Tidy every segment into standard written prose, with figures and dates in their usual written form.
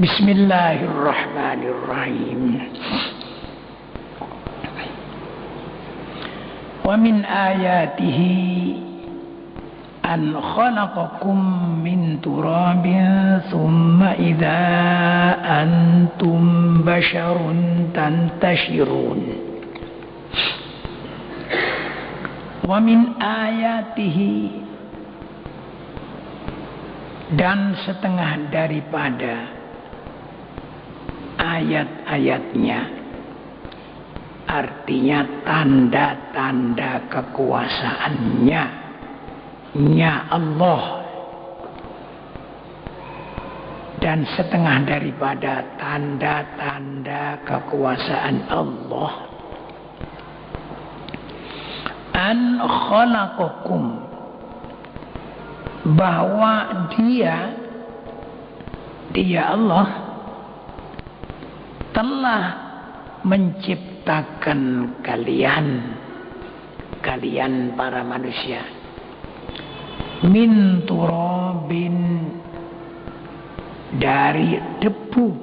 Bismillahirrahmanirrahim. Wa min ayatihi an khalaqakum min turabin thumma idza antum basharun tantashirun. Wa min ayatihi, dan setengah daripada ayat-ayatnya, artinya tanda-tanda kekuasaannya, Allah, dan setengah daripada tanda-tanda kekuasaan Allah, an khalaqakum, bahwa dia Allah telah menciptakan kalian para manusia, min turabin, dari debu,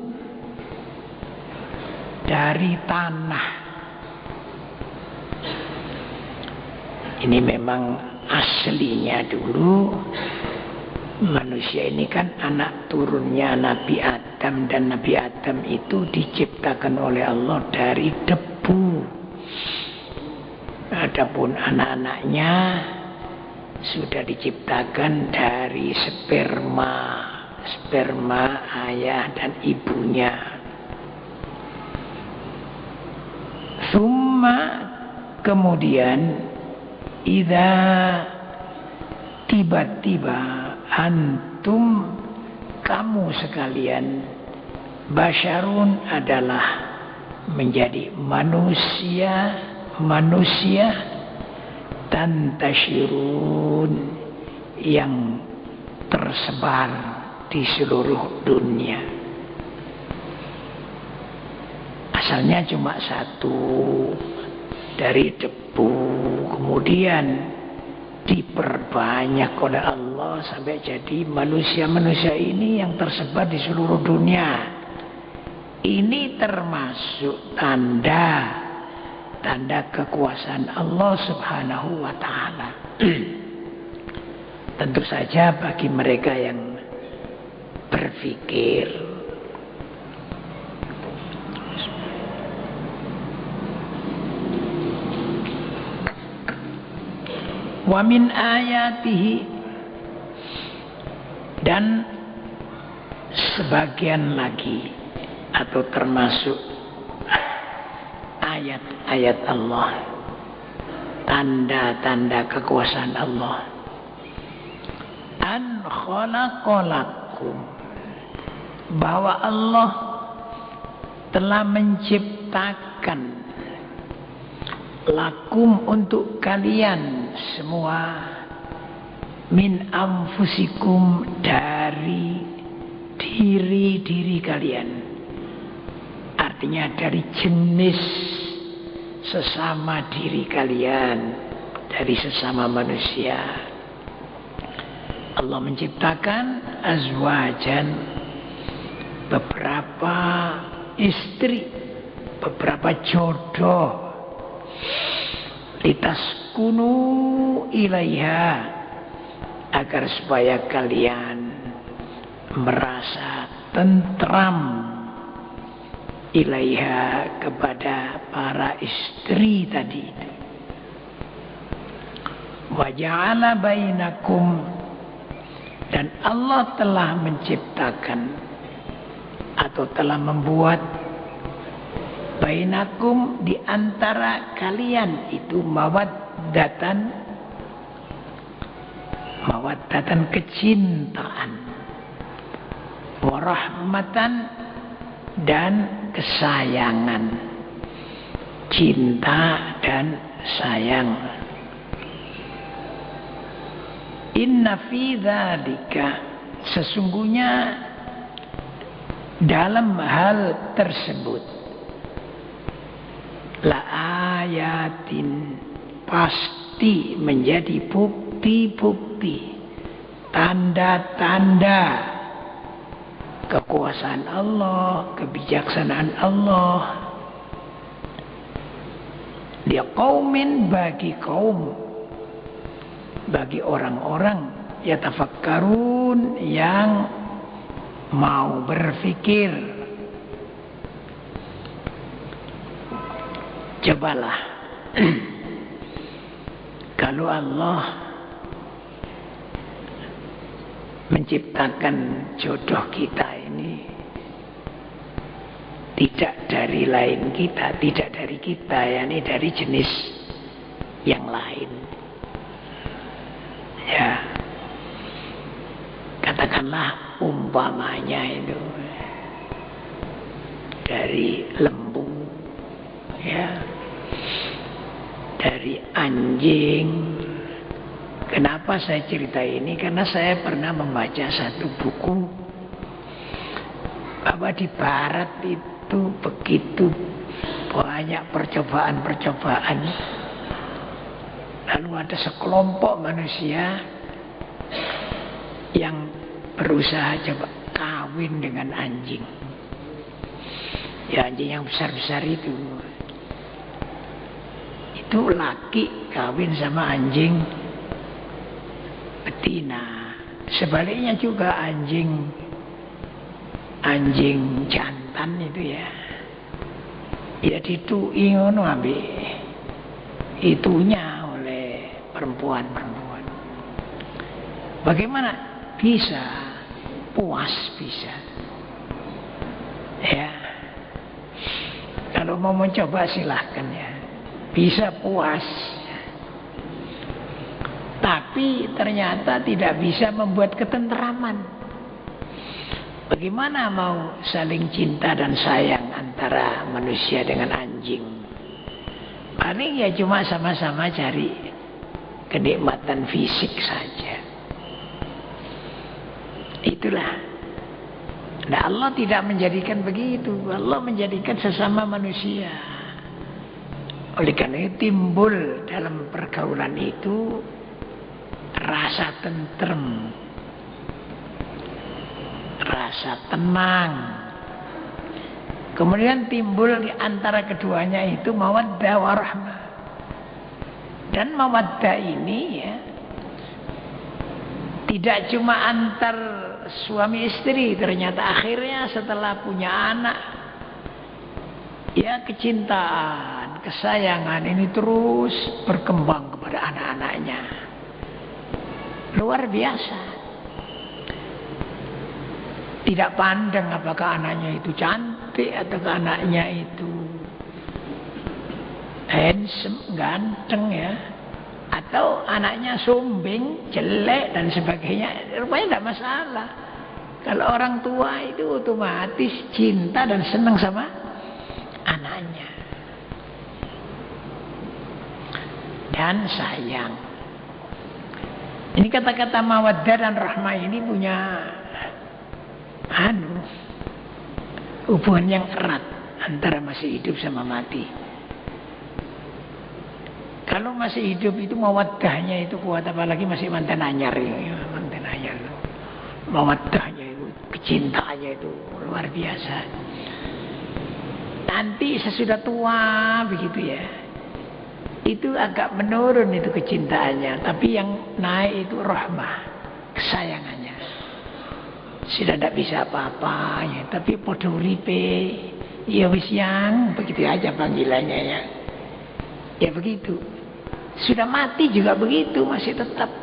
dari tanah. Ini memang aslinya dulu manusia ini kan anak turunnya Nabi Adam, dan Nabi Adam itu diciptakan oleh Allah dari debu. Adapun anak-anaknya sudah diciptakan dari sperma ayah dan ibunya. Summa, kemudian, idza, tiba-tiba, antum, kamu sekalian, basyarun, adalah menjadi manusia, tantashirun, yang tersebar di seluruh dunia. Asalnya cuma satu, dari debu, kemudian diperbanyak oleh Allah sampai jadi manusia-manusia ini yang tersebar di seluruh dunia. Ini termasuk tanda kekuasaan Allah Subhanahu wa ta'ala. Tentu saja bagi mereka yang berpikir. Wa min ayatihi, dan sebagian lagi atau termasuk ayat-ayat Allah, tanda-tanda kekuasaan Allah, an khalaqalakum, bahwa Allah telah menciptakan lakum, untuk kalian semua, min anfusikum, dari diri kalian, artinya dari jenis sesama diri kalian, dari sesama manusia. Allah menciptakan azwajan, beberapa istri, beberapa jodoh, litaskunu ilaiha, agar supaya kalian merasa tentram, ilaiha, kepada para istri tadi. Wa ja'ala bainakum, dan Allah telah menciptakan atau telah membuat bainakum, di antara kalian itu, mawaddatan, kecintaan, warahmatan, dan kesayangan, cinta dan sayang. Inna fi dzalika, sesungguhnya dalam hal tersebut, la ayatin, pasti menjadi bukti-bukti, tanda-tanda kekuasaan Allah, kebijaksanaan Allah. Dia qaumin, bagi kaum, bagi orang-orang yatafakkarun, yang mau berfikir. Cobalah kalau Allah menciptakan jodoh kita ini tidak dari lain kita, tidak dari kita, yakni dari jenis yang lain. Ya, katakanlah umpamanya itu dari lembu, ya, dari anjing. Kenapa saya cerita ini? Karena saya pernah membaca satu buku bahwa di barat itu begitu banyak percobaan-percobaan. Lalu ada sekelompok manusia yang berusaha coba kawin dengan anjing. Ya, anjing yang besar-besar itu. Itu laki kawin sama anjing betina. Sebaliknya juga anjing jantan itu ya. Ya ditui ngono ambek itunya oleh perempuan-perempuan. Bagaimana bisa puas, bisa. Ya. Kalau mau mencoba silahkan ya. Bisa puas. Tapi ternyata tidak bisa membuat ketenteraman. Bagaimana mau saling cinta dan sayang antara manusia dengan anjing? Paling ya cuma sama-sama cari kenikmatan fisik saja. Itulah. Nah, Allah tidak menjadikan begitu. Allah menjadikan sesama manusia. Oleh karena itu timbul dalam pergaulan itu rasa tentrem, rasa tenang. Kemudian timbul di antara keduanya itu mawaddah warahmah. Dan mawaddah ini ya tidak cuma antar suami istri, ternyata akhirnya setelah punya anak ya kecintaan, kesayangan ini terus berkembang kepada anak-anaknya. Luar biasa. Tidak pandang apakah anaknya itu cantik atau anaknya itu handsome, ganteng ya, atau anaknya sombeng, jelek dan sebagainya. Rupanya tidak masalah. Kalau orang tua itu otomatis cinta dan senang sama anaknya dan sayang. Ini kata-kata mawaddah dan rahmah ini punya hubungan yang erat antara masih hidup sama mati. Kalau masih hidup itu mawaddahnya itu kuat, apalagi masih mantan anyar ya, mantan anyar. Mawaddahnya itu, kecintaannya itu luar biasa. Nanti sesudah tua begitu ya, itu agak menurun itu kecintaannya, tapi yang naik itu rahmah, kesayangannya. Sudah tidak bisa apa-apa ya, tapi podo uripe ya wis yang begitu aja panggilannya ya. Ya begitu. Sudah mati juga begitu, masih tetap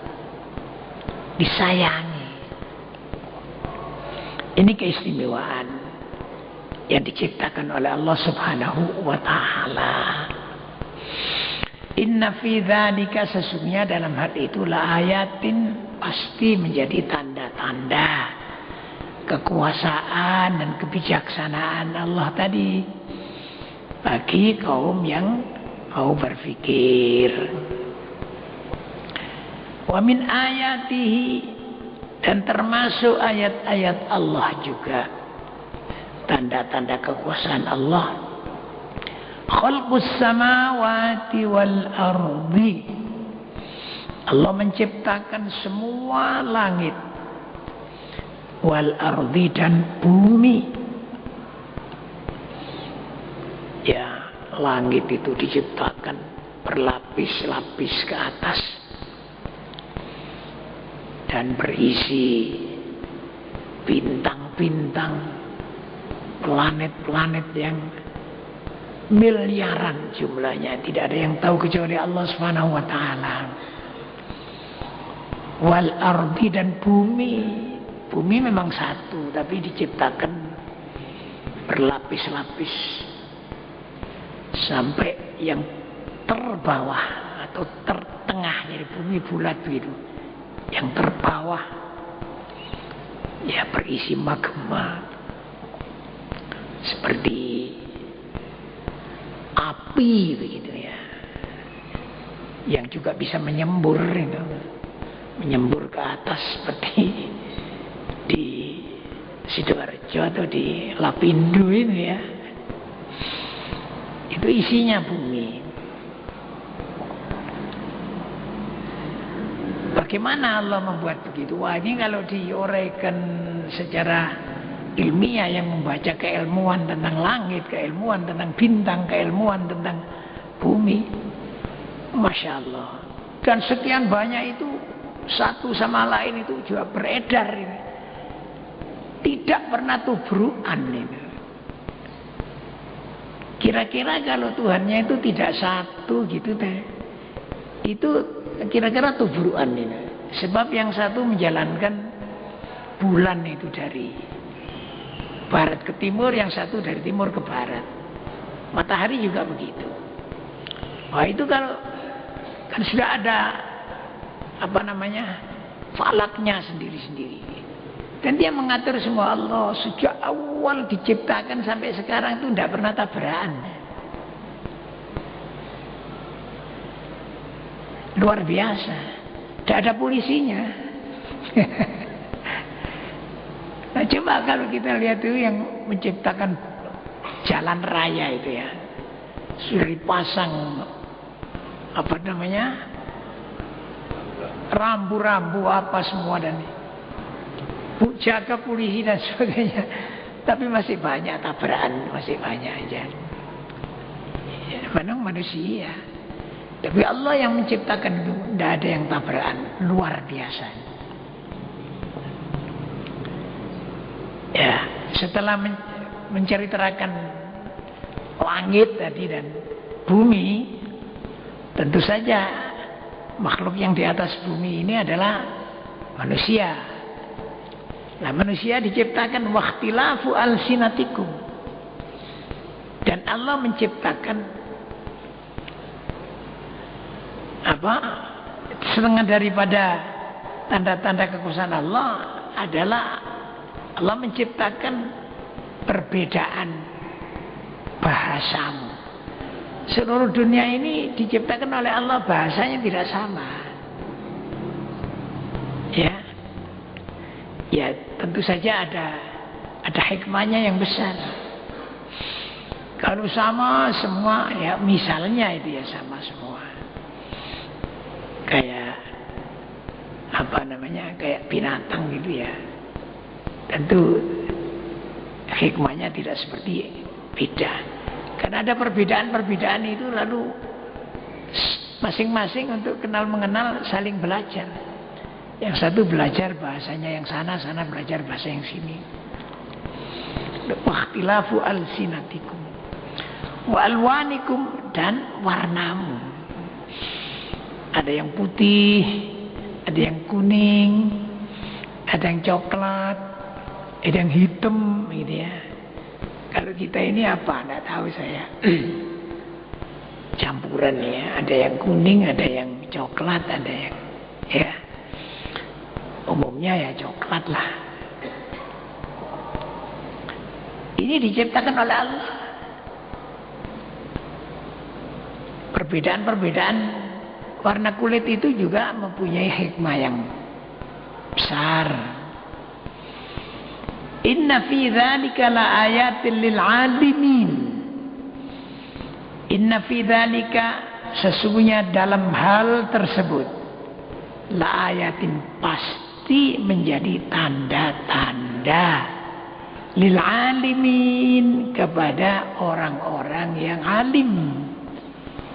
disayangi. Ini keistimewaan yang diciptakan oleh Allah Subhanahu wa taala. Inna fi dzalika, sesungguhnya dalam hal itulah ayatin, pasti menjadi tanda-tanda kekuasaan dan kebijaksanaan Allah tadi bagi kaum yang mau berfikir. Wa min ayatihi, dan termasuk ayat-ayat Allah juga, tanda-tanda kekuasaan Allah, khalqus samawati wal ardi, Allah menciptakan semua langit wal ardi dan bumi. Ya, langit itu diciptakan berlapis-lapis ke atas dan berisi bintang-bintang, planet-planet yang miliaran jumlahnya, tidak ada yang tahu kecuali Allah Subhanahu wa taala. Wal ardi dan bumi. Bumi memang satu, tapi diciptakan berlapis-lapis sampai yang terbawah atau tertengah, jadi bumi bulat begitu. Yang terbawah ya berisi magma seperti api begitu ya, yang juga bisa menyembur itu, menyembur ke atas seperti di Sidoarjo atau di Lapindo itu ya. Itu isinya bumi. Bagaimana Allah membuat begitu? Wah, ini kalau diuraikan secara ilmiah, yang membaca keilmuan tentang langit, keilmuan tentang bintang, keilmuan tentang bumi, Masya Allah. Dan sekian banyak itu, satu sama lain itu juga beredar ini. Tidak pernah tubruan ini. Kira-kira kalau Tuhannya itu tidak satu gitu teh, itu kira-kira tubruan ini. Sebab yang satu menjalankan bulan itu dari barat ke timur, yang satu dari timur ke barat. Matahari juga begitu. Wah, itu kalau kan sudah ada apa namanya, falaknya sendiri-sendiri. Dan dia mengatur semua. Allah sejak awal diciptakan sampai sekarang itu tidak pernah tabrakan. Luar biasa. Tidak ada polisinya. Nah, coba kalau kita lihat itu yang menciptakan jalan raya itu ya, sudah dipasang apa namanya, rambu-rambu apa semua, dan jaga polisi dan sebagainya. Tapi masih banyak tabrakan, masih banyak aja. Ya, memang manusia. Tapi Allah yang menciptakan itu, tidak ada yang tabrakan, luar biasa. Ya, setelah menceritakan langit tadi dan bumi, tentu saja makhluk yang di atas bumi ini adalah manusia. Nah, manusia diciptakan wakhtilafu alsinatikum. Dan Allah menciptakan apa? Setengah daripada tanda-tanda kekuasaan Allah adalah Allah menciptakan perbedaan bahasamu. Seluruh dunia ini diciptakan oleh Allah, bahasanya tidak sama. Ya. Ya, tentu saja ada hikmahnya yang besar. Kalau sama semua, ya misalnya itu ya sama semua. Kayak apa namanya, kayak binatang gitu ya. Tentu hikmahnya tidak seperti beda. Karena ada perbedaan-perbedaan itu, lalu masing-masing untuk kenal mengenal saling belajar. Yang satu belajar bahasanya yang sana, sana belajar bahasa yang sini. Wakhtilafu alsinatikum wa alwanikum, dan warnamu. Ada yang putih, ada yang kuning, ada yang coklat, ada yang hitam gitu ya. Kalau kita ini apa? Tidak tahu saya. Campuran ya, ada yang kuning, ada yang coklat, ada yang ya. Umumnya ya coklat lah. Ini diciptakan oleh Allah. Perbedaan-perbedaan warna kulit itu juga mempunyai hikmah yang besar. Inna fi dzalika la ayatin lil 'alimin. Inna fi dzalika, sesungguhnya dalam hal tersebut, la ayatin, pasti mesti menjadi tanda-tanda lil alimin, kepada orang-orang yang alim.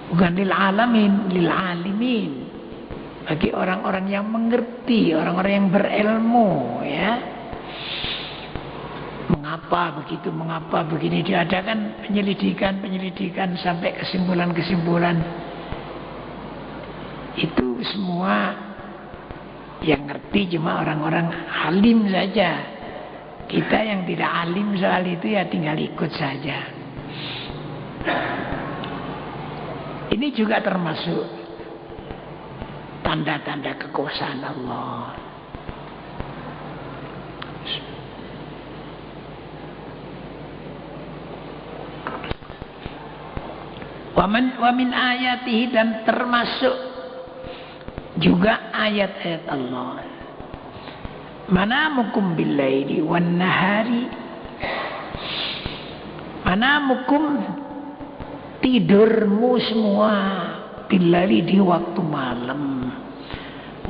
Bukan lil alamin, lil alimin, bagi orang-orang yang mengerti, orang-orang yang berilmu, ya. Mengapa begitu, mengapa begini, diadakan penyelidikan sampai kesimpulan-kesimpulan. Itu semua yang ngerti cuma orang-orang alim saja. Kita yang tidak alim soal itu ya tinggal ikut saja. Ini juga termasuk tanda-tanda kekuasaan Allah. Wa min ayatihi, dan termasuk juga ayat-ayat Allah. Manamukum billaili wan nahari. Manamukum, tidurmu semua, billaili, di waktu malam,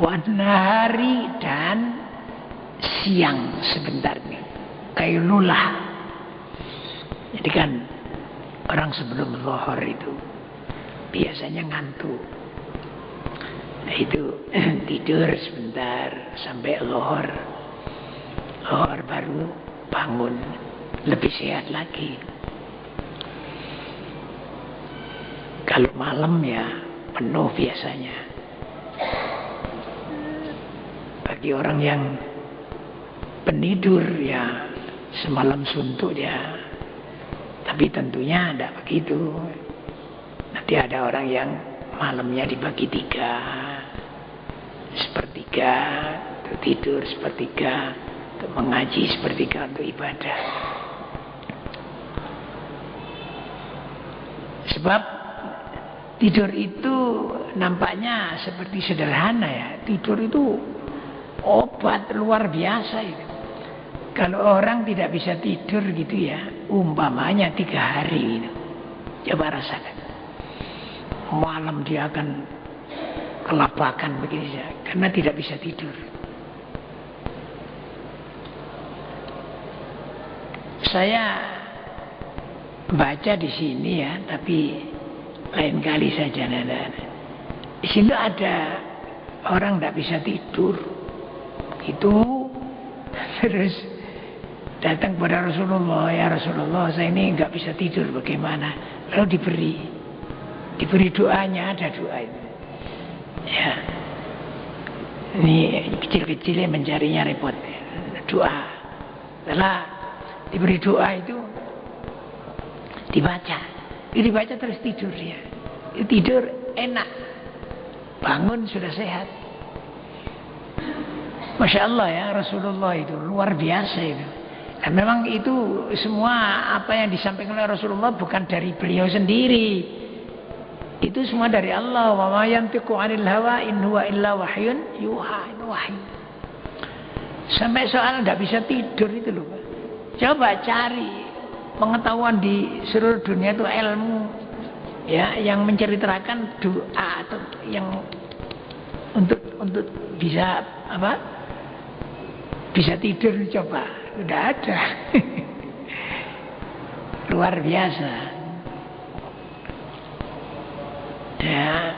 wan nahari, dan siang sebentar nih, kailulah. Jadi kan orang sebelum zuhur itu biasanya ngantuk. Nah itu tidur sebentar sampai zuhur. Zuhur baru bangun, lebih sehat lagi. Kalau malam ya penuh biasanya. Bagi orang yang penidur ya semalam suntuk ya. Tapi tentunya tidak begitu. Nanti ada orang yang malamnya dibagi 3, sepertiga untuk tidur, sepertiga untuk mengaji, sepertiga untuk ibadah. Sebab tidur itu nampaknya seperti sederhana ya. Tidur itu obat luar biasa itu. Kalau orang tidak bisa tidur gitu ya, umpamanya 3 hari gitu, coba rasakan. Malam dia akan kelabakan begini saja, karena tidak bisa tidur. Saya baca di sini ya, tapi lain kali saja. Di sini ada orang tidak bisa tidur, itu terus datang kepada Rasulullah, ya Rasulullah, saya ini nggak bisa tidur, bagaimana? Lalu diberi doanya, ada doa itu. Ya, ini kecil-kecilnya mencarinya repot. Doa, setelah diberi doa itu dibaca terus tidur dia. Tidur enak, bangun sudah sehat. Masya Allah ya, Rasulullah itu luar biasa itu. Dan memang itu semua apa yang disampaikan oleh Rasulullah bukan dari beliau sendiri. Itu semua dari Allah. Wa ma yantiqu 'anil hawa in huwa illa wahyun yuha. Wahyu. Sampai soal tidak bisa tidur itu loh. Coba cari pengetahuan di seluruh dunia itu ilmu ya yang menceritakan doa atau yang untuk bisa apa? Bisa tidur, coba. Sudah ada. Luar biasa. Ya.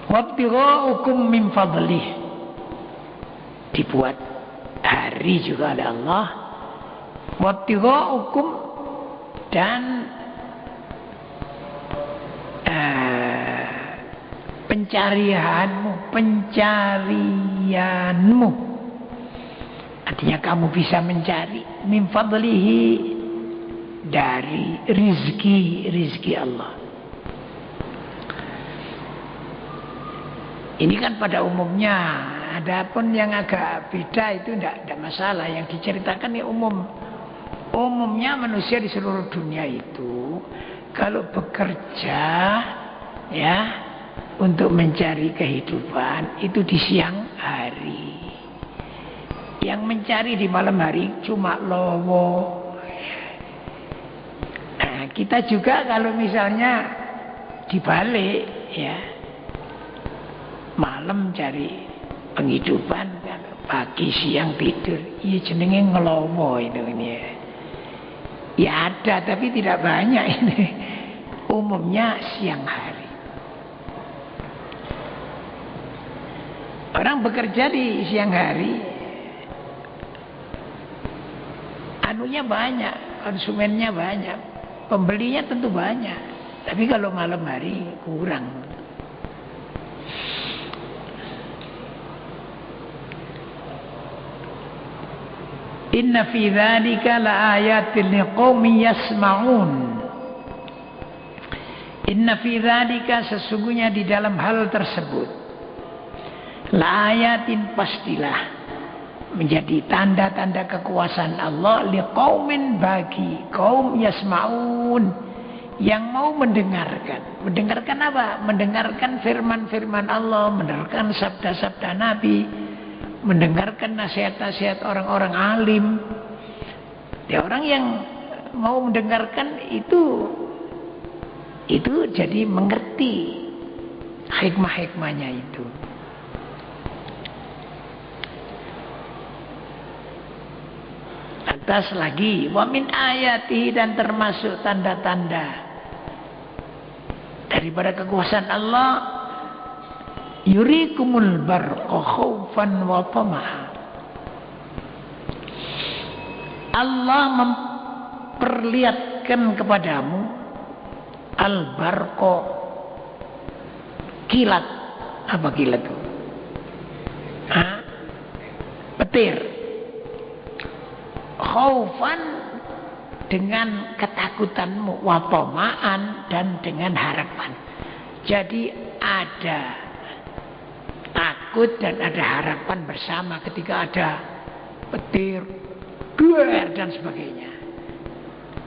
Wabtigha'ukum min fadlih. Dibuat hari juga oleh Allah. Wabtigha'ukum, dan pencarianmu. Artinya kamu bisa mencari min fadlihi, dari rizki Allah. Ini kan pada umumnya. Adapun yang agak beda itu tidak masalah. Yang diceritakan ini umum. Umumnya manusia di seluruh dunia itu kalau bekerja ya untuk mencari kehidupan itu di siang hari. Yang mencari di malam hari cuma lowo. Nah, kita juga kalau misalnya dibalik ya, malam cari penghidupan, pagi siang tidur. Iya jenenge ngelowo itu ini. Ya ada tapi tidak banyak ini. Umumnya siang hari. Orang bekerja di siang hari, anunya banyak, konsumennya banyak, pembelinya tentu banyak. Tapi kalau malam hari kurang. Inna fi dzalika laayatin liqaumin yasma'un. Inna fi dzalika, sesungguhnya di dalam hal tersebut, laayatin, pastilah menjadi tanda-tanda kekuasaan Allah, liqaumin, bagi kaum yasma'un, yang mau mendengarkan. Mendengarkan apa? Mendengarkan firman-firman Allah, mendengarkan sabda-sabda Nabi, mendengarkan nasihat-nasihat orang-orang alim. Ya, orang yang mau mendengarkan itu jadi mengerti hikmah-hikmahnya itu. Atas lagi, wa min ayatihi, dan termasuk tanda-tanda daripada kekuasaan Allah, yurikumul barqa khaufan wa tama'a. Allah memperlihatkan kepadamu al-barqa, kilat. Apa kilat itu? Petir. Khaufan, dengan ketakutanmu, wa tama'an, dan dengan harapan. Jadi ada takut dan ada harapan bersama ketika ada petir, duer, dan sebagainya.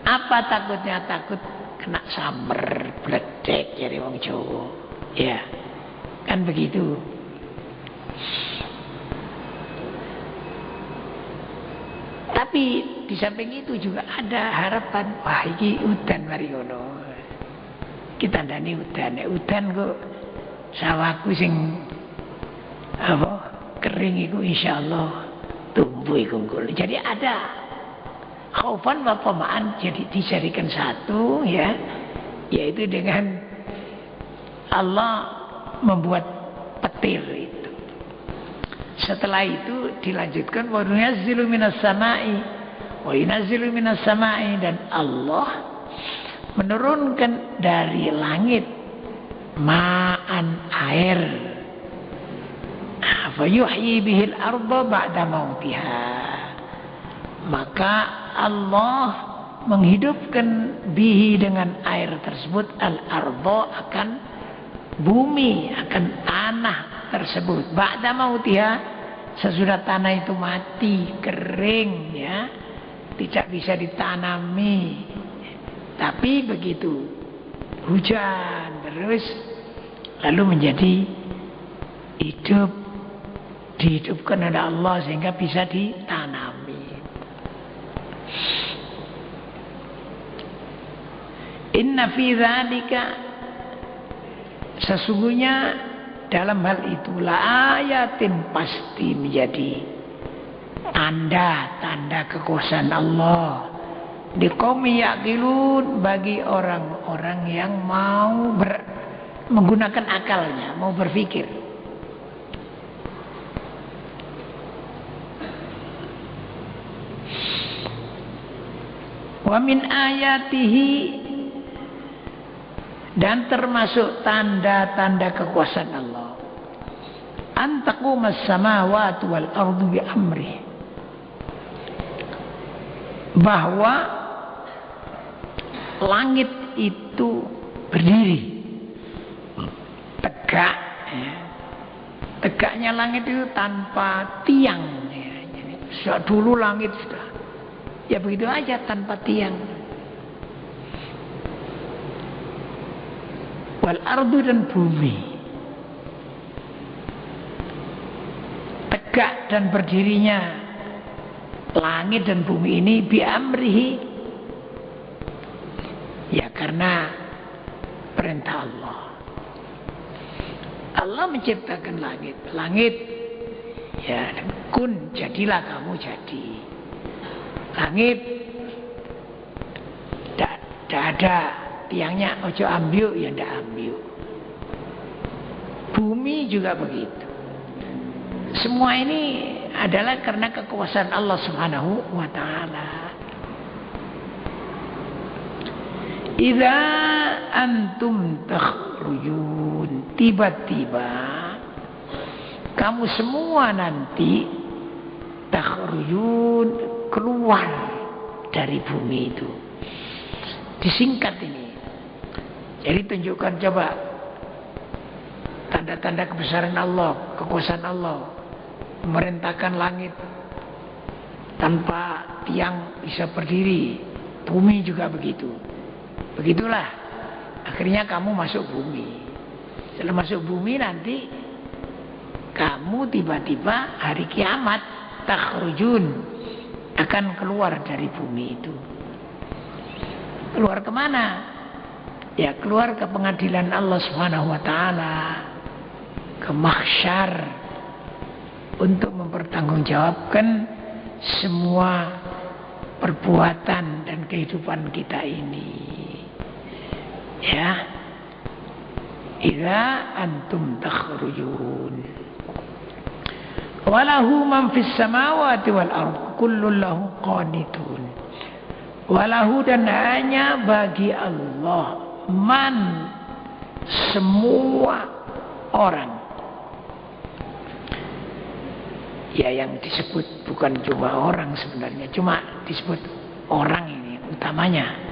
Apa takutnya? Takut kena samber, bledek, jadi wong Jawa. Ya, kan begitu. Tapi di samping itu juga ada harapan. Wah, iki udan mari ngono. Kita ndani udan, udan kok sawahku sing kering itu insyaallah tumbuh iku unggul. Jadi ada khaufan wa tama'an, jadi dijadikan satu, ya, yaitu dengan Allah membuat petir itu. Setelah itu dilanjutkan wa yunazzilu minas sama'i wa yunazzilu minas sama'i, dan Allah menurunkan dari langit ma'an, air. Fayuhyi bihil arda ba'da mautiha, maka Allah menghidupkan bihi, dengan air tersebut, al-arda, akan bumi, akan tanah tersebut, ba'da mautiha, sesudah tanah itu mati, kering, ya, tidak bisa ditanami. Tapi begitu hujan terus, lalu menjadi hidup, dihidupkan oleh Allah sehingga bisa ditanami. Inna fi dzalika, sesungguhnya dalam hal itu, la ayatin, pasti menjadi tanda-tanda kekuasaan Allah, liqaumi yaqilun, bagi orang-orang yang mau menggunakan akalnya, mau berpikir. Wa min ayatihi, dan termasuk tanda-tanda kekuasaan Allah, an taqumas samawati wal ardu bi amri, bahwa langit itu berdiri tegak, ya. Tegaknya langit itu tanpa tiang, ya. Jadi, dulu langit sudah, ya begitu aja tanpa tiang. Wal ardu, dan bumi tegak dan berdirinya langit dan bumi ini bi amrihi, ya karena perintah Allah. Allah menciptakan langit. Langit, ya, kun, jadilah kamu jadi. Langit, tidak ada tiangnya, ojo ambil, ya tidak ambil. Bumi juga begitu. Semua ini adalah karena kekuasaan Allah Subhanahu wa Ta'ala. Idza antum takhrujun, tiba-tiba kamu semua nanti takhrujun, keluar dari bumi itu. Disingkat ini. Jadi tunjukkan coba tanda-tanda kebesaran Allah, kekuasaan Allah, memerintahkan langit tanpa tiang bisa berdiri. Bumi juga begitu. Begitulah akhirnya kamu masuk bumi. Setelah masuk bumi nanti kamu tiba-tiba hari kiamat takhrujun, akan keluar dari bumi itu. Keluar kemana? Ya keluar ke pengadilan Allah Subhanahu wa Ta'ala, ke mahsyar, untuk mempertanggungjawabkan semua perbuatan dan kehidupan kita ini. Ya, idza antum takhrujun, walahu man fis samawati wal ardh kullun lahu qanitun. Walahu, dan hanya bagi Allah, man, semua orang. Ya yang disebut bukan cuma orang sebenarnya, cuma disebut orang ini utamanya.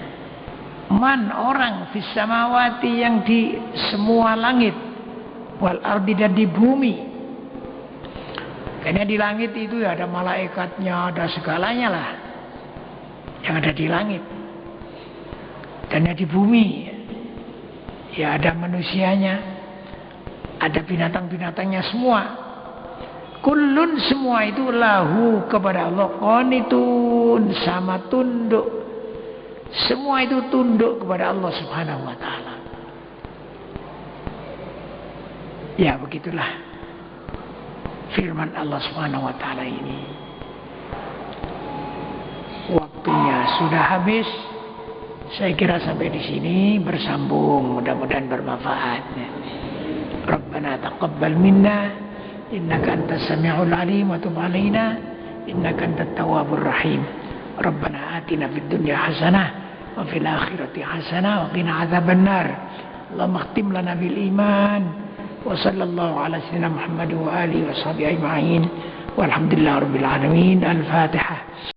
Man, orang, fis samawati, yang di semua langit, wal ardi, dan di bumi. Karena di langit itu ya ada malaikatnya, ada segalanya lah yang ada di langit. Dan di bumi ya ada manusianya, ada binatang-binatangnya semua. Kullun, semua itu lahu, kepada Allah, qanitun, sama tunduk. Semua itu tunduk kepada Allah Subhanahu wa Ta'ala. Ya begitulah firman Allah Subhanahu wa Ta'ala ini. Waktunya sudah habis. Saya kira sampai di sini bersambung, mudah-mudahan bermanfaat. Rabbana taqabbal minna innaka antas sami'ul alim wa tub 'alaina innaka antat tawwabur rahim. Rabbana atina fid dunya hasanah wa fil akhirati hasanah wa qina adzabannar. Allahumma khtim lana bil iman wa sallallahu ala sayyidina Muhammad wa alihi wa sahbihi ajma'in walhamdulillahi rabbil alamin. Al-Fatihah.